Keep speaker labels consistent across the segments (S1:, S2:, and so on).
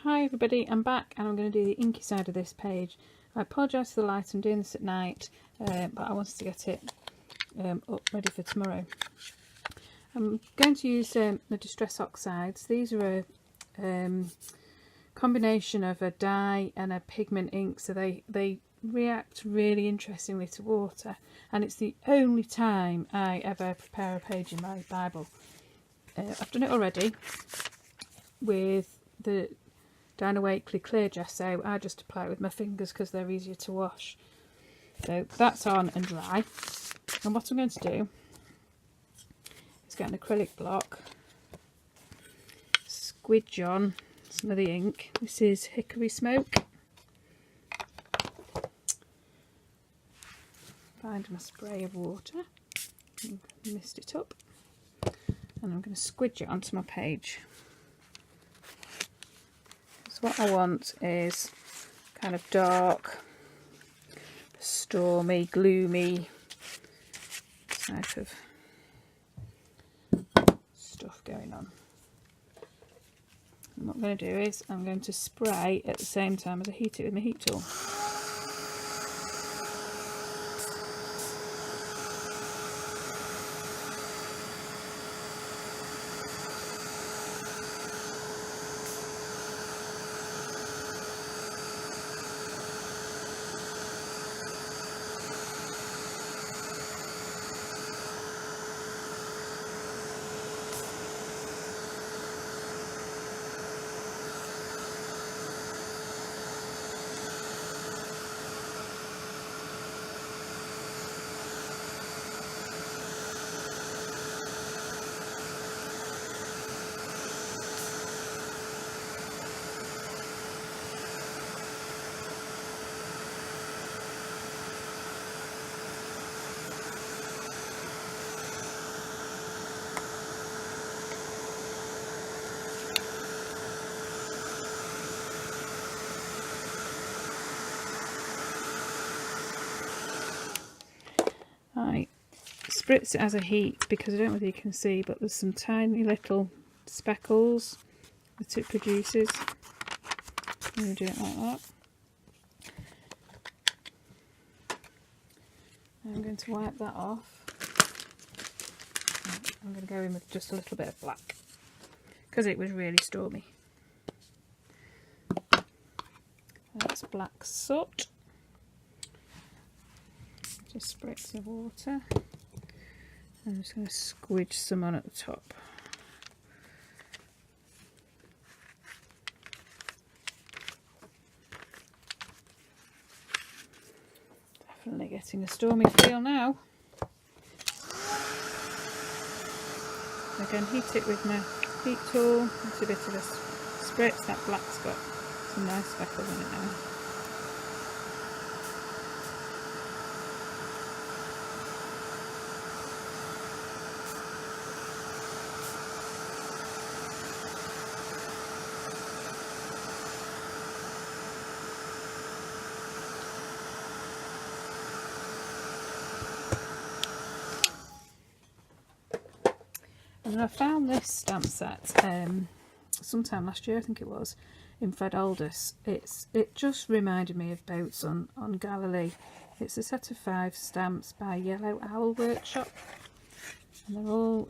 S1: Hi everybody, I'm back and I'm going to do the inky side of this page. I apologise for the light, I'm doing this at night, but I wanted to get it up ready for tomorrow. I'm going to use the Distress Oxides. These are a combination of a dye and a pigment ink, so they react really interestingly to water, and it's the only time I ever prepare a page in my Bible. I've done it already with the Dine Awakely clear gesso. I just apply it with my fingers because they're easier to wash. So that's on and dry. And what I'm going to do is get an acrylic block, squidge on some of the ink. This is Hickory Smoke. Find my spray of water, mist it up, and I'm going to squidge it onto my page. So what I want is kind of dark, stormy, gloomy type of stuff going on. And what I'm going to do is I'm going to spray at the same time as I heat it with my heat tool. I spritz it as I heat because I don't know whether you can see, but there's some tiny little speckles that it produces. I'm going to do it like that. I'm going to wipe that off. I'm going to go in with just a little bit of black because it was really stormy. That's black soot. Just spritz of water. I'm just going to squidge some on at the top. Definitely getting a stormy feel now. Again, heat it with my heat tool. It's a bit of a spritz. That black's got some nice speckles on it now. And I found this stamp set sometime last year, I think it was, in Fred Aldous. It just reminded me of Boats on Galilee. It's a set of 5 stamps by Yellow Owl Workshop, and they're all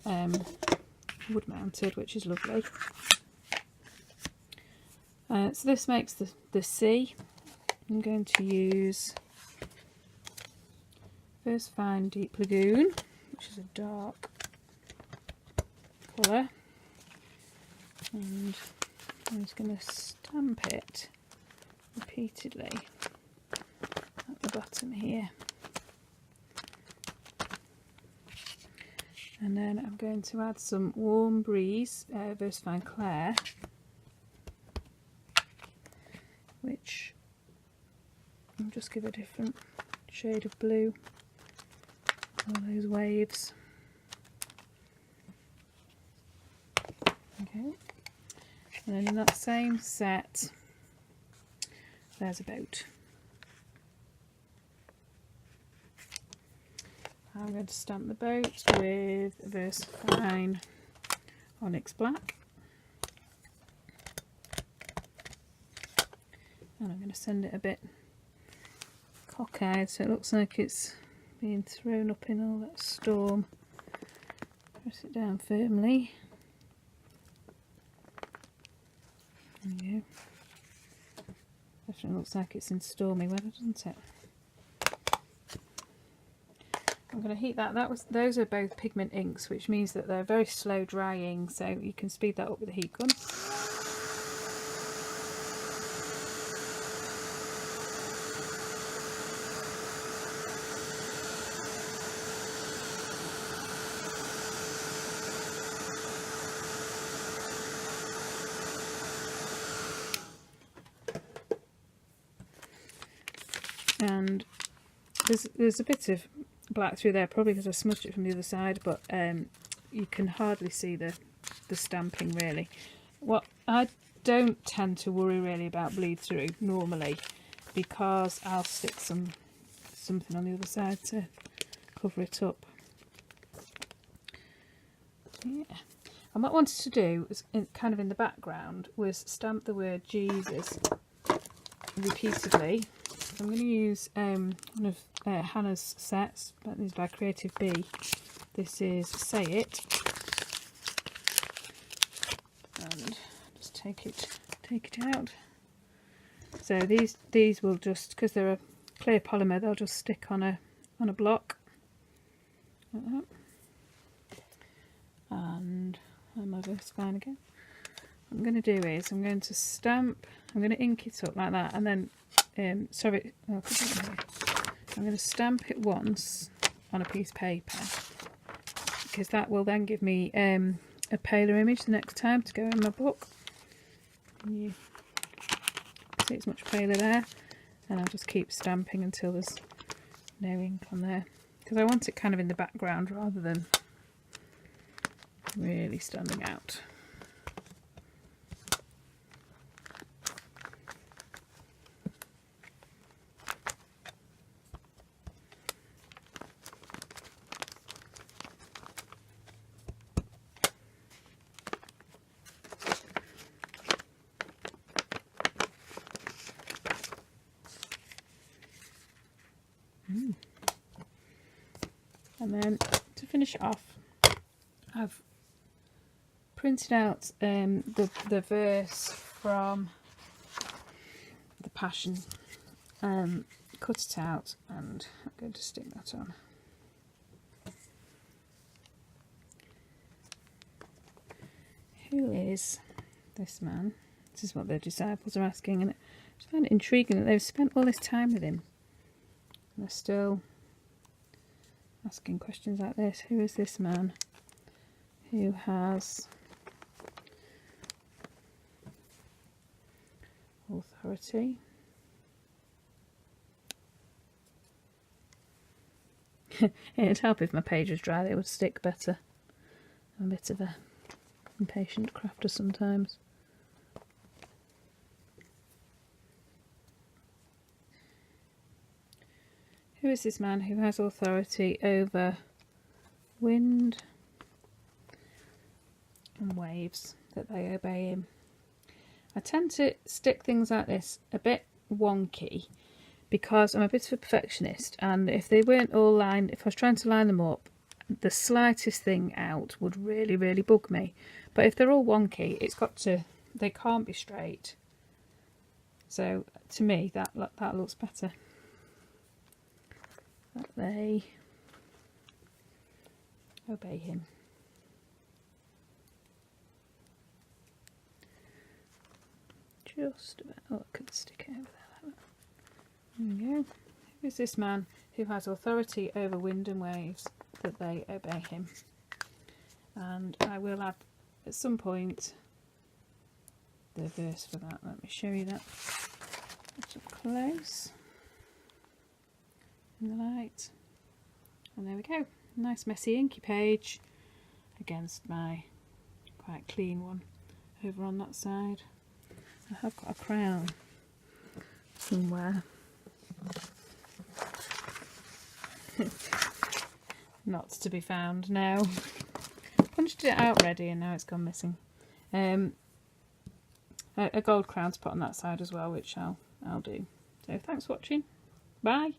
S1: wood mounted, which is lovely. So this makes the sea. I'm going to use First Fine Deep Lagoon, which is a dark colour, and I'm just going to stamp it repeatedly at the bottom here, and then I'm going to add some Warm Breeze Versafine Clair, which will just give a different shade of blue, all those waves. Okay, and then in that same set, there's a boat. I'm going to stamp the boat with Versafine Onyx Black. and I'm going to send it a bit cockeyed so it looks like it's being thrown up in all that storm. Press it down firmly. There we go. Definitely looks like it's in stormy weather, doesn't it? I'm going to heat that. Those are both pigment inks, which means that they're very slow drying, so you can speed that up with the heat gun. And there's a bit of black through there, probably because I smudged it from the other side, but you can hardly see the stamping really. What I don't tend to worry really about bleed through normally, because I'll stick something on the other side to cover it up. Yeah. And what I wanted to do was kind of in the background was stamp the word Jesus repeatedly. So I'm going to use one of Hannah's sets, that is by Creative Bee. This is Say It, and just take it out. So these will just, because they're a clear polymer, they'll just stick on a block like that. And my verse fine again. What I'm going to do is I'm going to ink it up like that, and then I'm going to stamp it once on a piece of paper, because that will then give me a paler image the next time to go in my book. And you see it's much paler there, and I'll just keep stamping until there's no ink on there, because I want it kind of in the background rather than really standing out. And then to finish it off, I've printed out the verse from the Passion, cut it out, and I'm going to stick that on. Who is this man? This is what the disciples are asking, and I just find it intriguing that they've spent all this time with him and they're still asking questions like this. Who is this man who has authority? It'd help if my page was dry, they would stick better. I'm a bit of a impatient crafter sometimes. Who is this man who has authority over wind and waves, that they obey him? I tend to stick things like this a bit wonky because I'm a bit of a perfectionist, and if they weren't all lined, if I was trying to line them up, the slightest thing out would really, really bug me. But if they're all wonky, they can't be straight. So to me, that looks better. That they obey him. Just about. Oh, I could stick it over there like that. There we go. Who is this man who has authority over wind and waves, that they obey him? And I will add at some point the verse for that. Let me show you that up close in the light. And there we go. Nice messy inky page against my quite clean one over on that side. I have got a crown somewhere. Not to be found now. Punched it out ready and now it's gone missing. A gold crown to put on that side as well, which I'll I'll do. So thanks for watching. Bye.